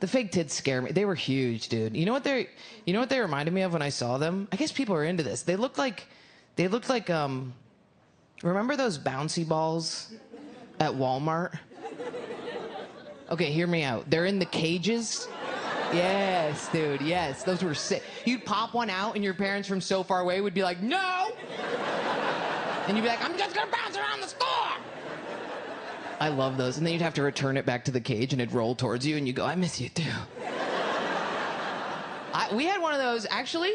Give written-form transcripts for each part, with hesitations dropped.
The fake tits scare me. They were huge, dude. You know what they reminded me of when I saw them? I guess people are into this. They looked like remember those bouncy balls at Walmart? Okay, hear me out. They're in the cages. Yes, dude, yes. Those were sick. You'd pop one out and your parents from so far away would be like, no! And you'd be like, I'm just gonna bounce around the store! I love those. And then you'd have to return it back to the cage and it'd roll towards you and you go, I miss you too. We had one of those, actually,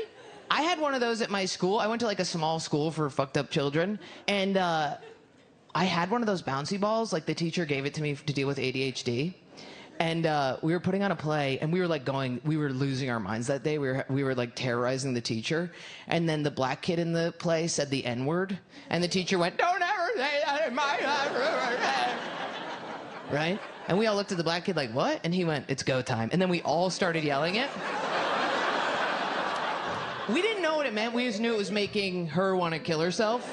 I had one of those at my school. I went to like a small school for fucked up children. And I had one of those bouncy balls. Like the teacher gave it to me to deal with ADHD. And we were putting on a play, and we were losing our minds that day. We were like terrorizing the teacher. And then the black kid in the play said the N-word, and the teacher went, don't ever say that in my life. Right? And we all looked at the black kid like, what? And he went, it's go time. And then we all started yelling it. We didn't know what it meant. We just knew it was making her want to kill herself.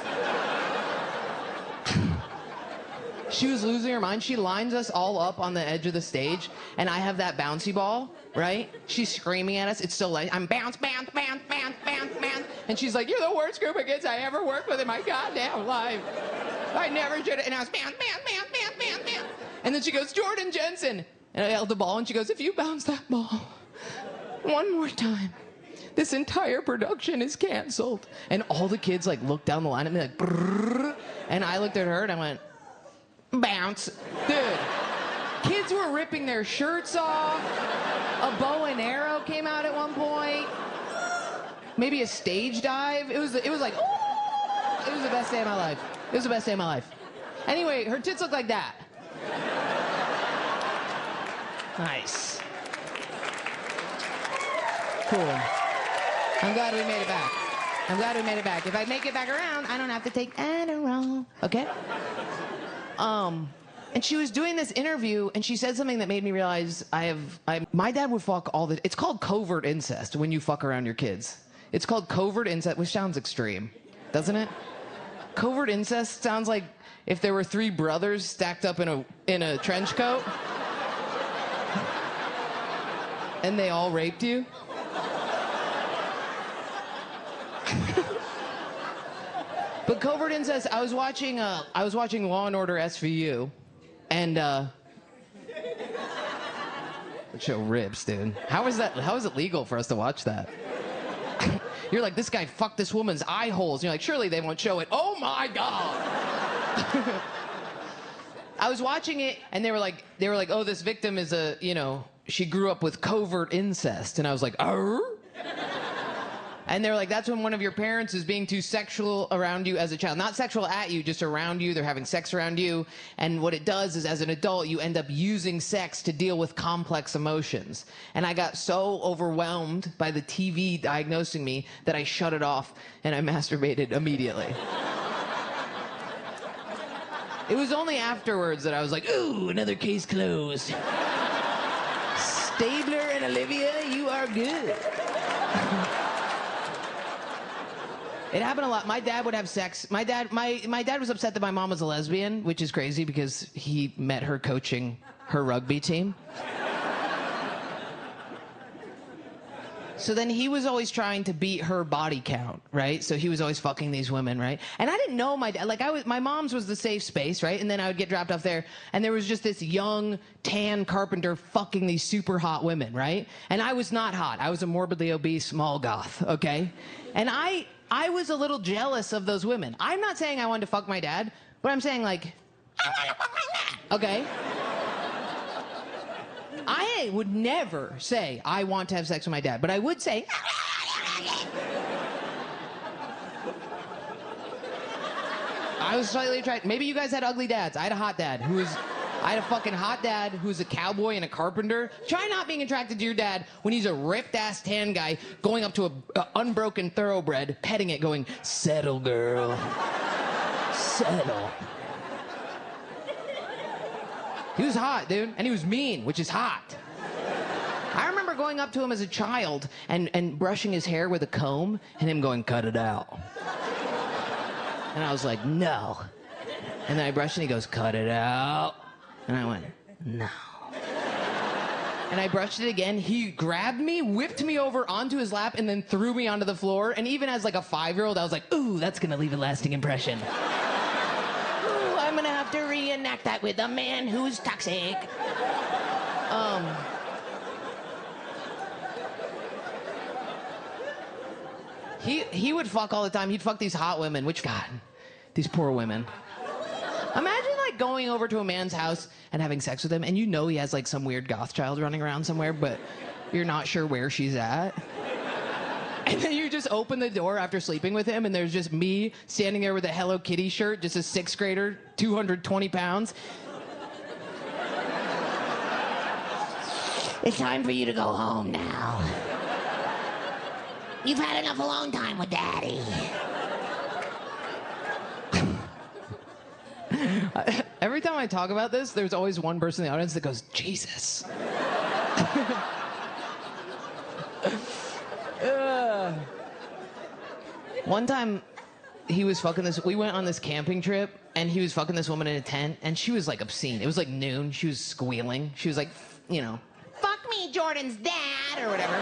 She was losing her mind. She lines us all up on the edge of the stage, and I have that bouncy ball, right? She's screaming at us. It's still like, I'm bounce, bounce, bounce, bounce, bounce, bounce. And she's like, you're the worst group of kids I ever worked with in my goddamn life. I never should have. And I was bounce, bounce, bounce, bounce, bounce, bounce. And then she goes, Jordan Jensen. And I held the ball, and she goes, if you bounce that ball one more time, this entire production is canceled. And all the kids like looked down the line at me like, brrr. And I looked at her, and I went, bounce. Dude, kids were ripping their shirts off. A bow and arrow came out at one point. Maybe a stage dive. It was like, ooh! It was the best day of my life. It was the best day of my life. Anyway, her tits look like that. Nice. Cool. I'm glad we made it back. I'm glad we made it back. If I make it back around, I don't have to take Adderall. Okay? And she was doing this interview, and she said something that made me realize my dad would fuck all the, it's called covert incest when you fuck around your kids. It's called covert incest, which sounds extreme, doesn't it? Covert incest sounds like if there were three brothers stacked up in a trench coat, and they all raped you. But covert incest, I was watching Law and Order SVU, and that show rips, dude. How is it legal for us to watch that? You're like, this guy fucked this woman's eye holes. And you're like, surely they won't show it. Oh my God. I was watching it, and they were like, oh, this victim is she grew up with covert incest. And I was like, arr? And they were like, that's when one of your parents is being too sexual around you as a child. Not sexual at you, just around you. They're having sex around you. And what it does is, as an adult, you end up using sex to deal with complex emotions. And I got so overwhelmed by the TV diagnosing me that I shut it off and I masturbated immediately. It was only afterwards that I was like, ooh, another case closed. Stabler and Olivia, you are good. It happened a lot. My dad would have sex. My dad was upset that my mom was a lesbian, which is crazy because he met her coaching her rugby team. So then he was always trying to beat her body count, right? So he was always fucking these women, right? And I didn't know my dad. Like, my mom's was the safe space, right? And then I would get dropped off there, and there was just this young, tan carpenter fucking these super hot women, right? And I was not hot. I was a morbidly obese small goth, okay? And I was a little jealous of those women. I'm not saying I wanted to fuck my dad, but I'm saying, like, I want to fuck my dad. Okay? I would never say I want to have sex with my dad, but I would say, I was slightly attracted. Maybe you guys had ugly dads. I had a hot dad I had a fucking hot dad who's a cowboy and a carpenter. Try not being attracted to your dad when he's a ripped-ass tan guy going up to a unbroken thoroughbred, petting it, going, settle, girl. Settle. He was hot, dude, and he was mean, which is hot. I remember going up to him as a child and brushing his hair with a comb, and him going, cut it out. And I was like, no. And then I brushed, and he goes, cut it out. And I went, no. And I brushed it again. He grabbed me, whipped me over onto his lap, and then threw me onto the floor. And even as like a 5-year-old, I was like, ooh, that's gonna leave a lasting impression. Ooh, I'm gonna have to reenact that with a man who's toxic. He would fuck all the time. He'd fuck these hot women, which, God, these poor women. Imagine like going over to a man's house and having sex with him, and you know he has like some weird goth child running around somewhere, but you're not sure where she's at. And then you just open the door after sleeping with him, and there's just me standing there with a Hello Kitty shirt, just a 6th grader, 220 pounds. It's time for you to go home now. You've had enough alone time with Daddy. Every time I talk about this, there's always one person in the audience that goes, Jesus. One time, he was fucking this, we went on this camping trip, and he was fucking this woman in a tent, and she was like obscene. It was like noon, she was squealing. She was like, you know, fuck me, Jordan's dad, or whatever.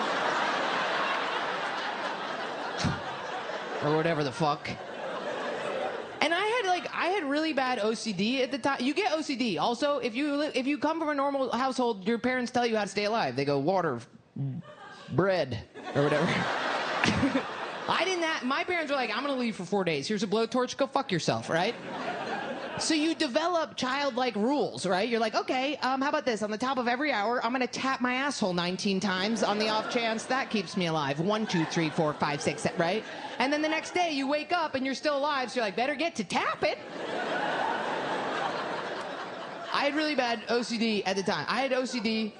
Or whatever the fuck. And I had really bad OCD at the time. You get OCD. Also, if you come from a normal household, your parents tell you how to stay alive. They go, water, bread, or whatever. My parents were like, I'm gonna leave for 4 days. Here's a blowtorch, go fuck yourself, right? So you develop childlike rules, right? You're like, okay, how about this? On the top of every hour, I'm gonna tap my asshole 19 times on the off chance that keeps me alive. 1, 2, 3, 4, 5, 6, 7, right? And then the next day you wake up and you're still alive, so you're like, better get to tap it. I had really bad OCD at the time. I had OCD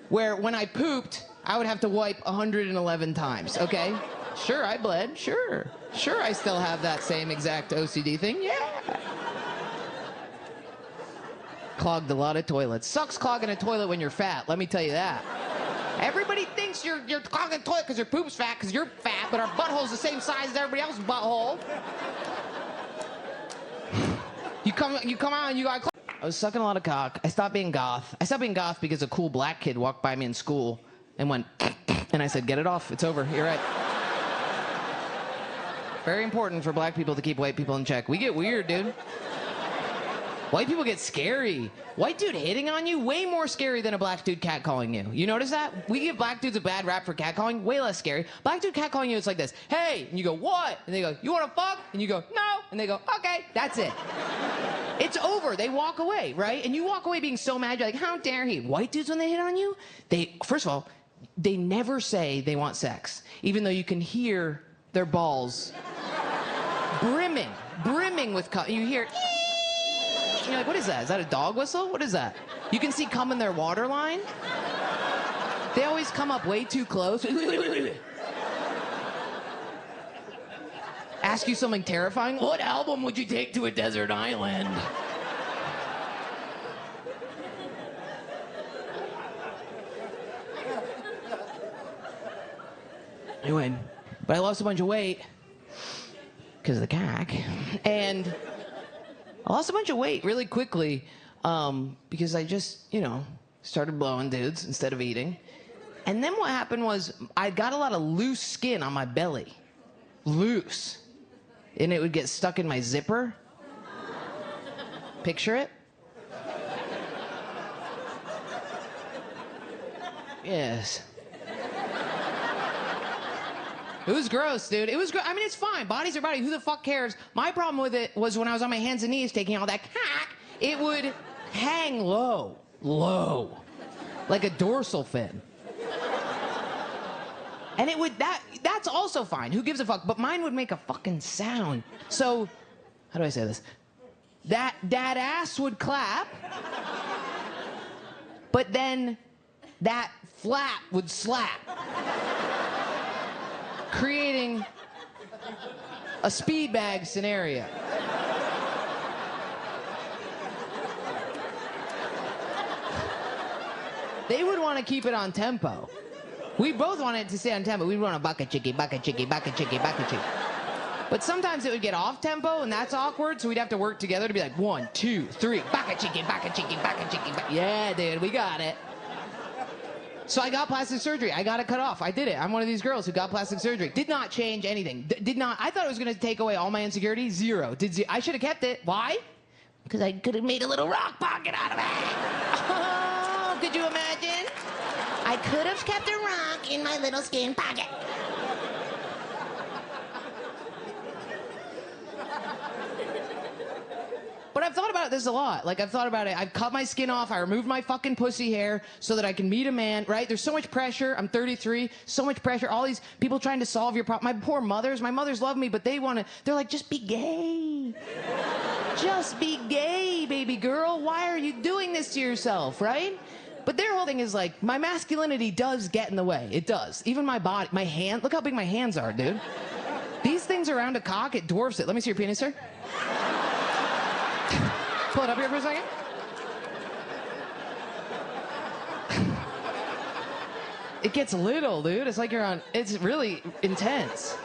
where when I pooped, I would have to wipe 111 times, okay? Sure, I bled, sure. Sure, I still have that same exact OCD thing, yeah. Clogged a lot of toilets. Sucks clogging a toilet when you're fat, let me tell you that. Everybody thinks you're clogging a toilet because your poop's fat because you're fat, but our butthole's the same size as everybody else's butthole. You come out and you got. I was sucking a lot of cock. I stopped being goth. I stopped being goth because a cool black kid walked by me in school and went, and I said, get it off, it's over, you're right. Very important for black people to keep white people in check. We get weird, dude. White people get scary. White dude hitting on you, way more scary than a black dude catcalling you. You notice that? We give black dudes a bad rap for catcalling, way less scary. Black dude catcalling you, it's like this. Hey, and you go, what? And they go, you wanna fuck? And you go, no. And they go, okay, that's it. It's over, they walk away, right? And you walk away being so mad, you're like, how dare he? White dudes, when they hit on you, first of all, they never say they want sex, even though you can hear their balls brimming with cum. You hear, and you're like, what is that? Is that a dog whistle? What is that? You can see cum in their water line. They always come up way too close. Ask you something terrifying. What album would you take to a desert island? Anyway, but I lost a bunch of weight because of the cock, and I lost a bunch of weight really quickly because I just, started blowing dudes instead of eating. And then what happened was I got a lot of loose skin on my belly. Loose. And it would get stuck in my zipper. Picture it. Yes. It was gross, dude. It was gross. I mean, it's fine. Body's your body. Who the fuck cares? My problem with it was when I was on my hands and knees taking all that cock, it would hang low. Like a dorsal fin. And it would, that's also fine. Who gives a fuck? But mine would make a fucking sound. So, how do I say this? That ass would clap, but then that flap would slap, creating a speed bag scenario. They would want to keep it on tempo. We both wanted to stay on tempo. We'd want a bucket chicky, bucket chicky, bucket chicky, bucket chicky. But sometimes it would get off tempo, and that's awkward, so we'd have to work together to be like, 1, 2, 3, bucket chicky, bucket chicky, bucket chicky. Yeah, dude, we got it. So I got plastic surgery. I got it cut off. I did it. I'm one of these girls who got plastic surgery. Did not change anything. Did not. I thought it was going to take away all my insecurities. Zero. I should have kept it. Why? Because I could have made a little rock pocket out of it. Oh, could you imagine? I could have kept a rock in my little skin pocket. But I've thought about this a lot. Like, I've thought about it. I've cut my skin off. I removed my fucking pussy hair so that I can meet a man, right? There's so much pressure. I'm 33. So much pressure. All these people trying to solve your problem. My poor mothers. My mothers love me, but they're like, just be gay. Just be gay, baby girl. Why are you doing this to yourself, right? But their whole thing is like, my masculinity does get in the way. It does. Even my body, my hand. Look how big my hands are, dude. These things around a cock, it dwarfs it. Let me see your penis, sir. Pull it up here for a second. It gets little, dude. It's like it's really intense.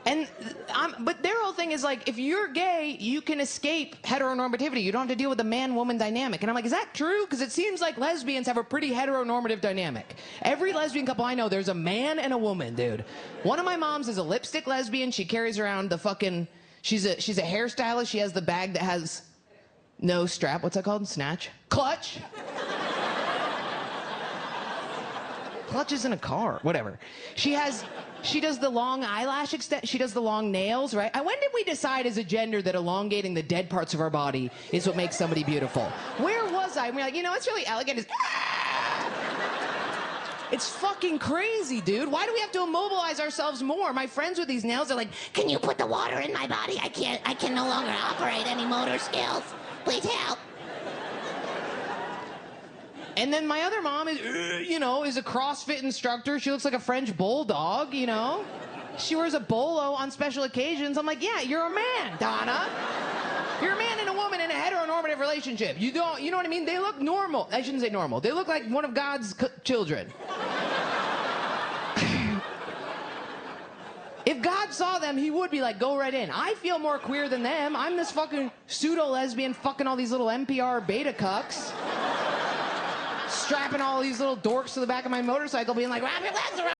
But their whole thing is like, if you're gay, you can escape heteronormativity. You don't have to deal with the man-woman dynamic. And I'm like, is that true? Because it seems like lesbians have a pretty heteronormative dynamic. Every lesbian couple I know, there's a man and a woman, dude. One of my moms is a lipstick lesbian. She carries around the fucking... She's a hairstylist. She has the bag that has no strap. What's that called? Snatch? Clutch? Clutch is in a car. Whatever. She does the long eyelash extent. She does the long nails, right? When did we decide as a gender that elongating the dead parts of our body is what makes somebody beautiful? Where was I? And we're like, it's really elegant. It's fucking crazy, dude. Why do we have to immobilize ourselves more? My friends with these nails are like, can you put the water in my body? I can no longer operate any motor skills. Please help. And then my other mom is a CrossFit instructor. She looks like a French bulldog, She wears a bolo on special occasions. I'm like, yeah, you're a man, Donna. You're a man and a woman in a heteronormative relationship. You know what I mean? They look normal. I shouldn't say normal. They look like one of God's children. If God saw them, he would be like, go right in. I feel more queer than them. I'm this fucking pseudo-lesbian fucking all these little NPR beta cucks. Strapping all these little dorks to the back of my motorcycle being like, wrap your legs around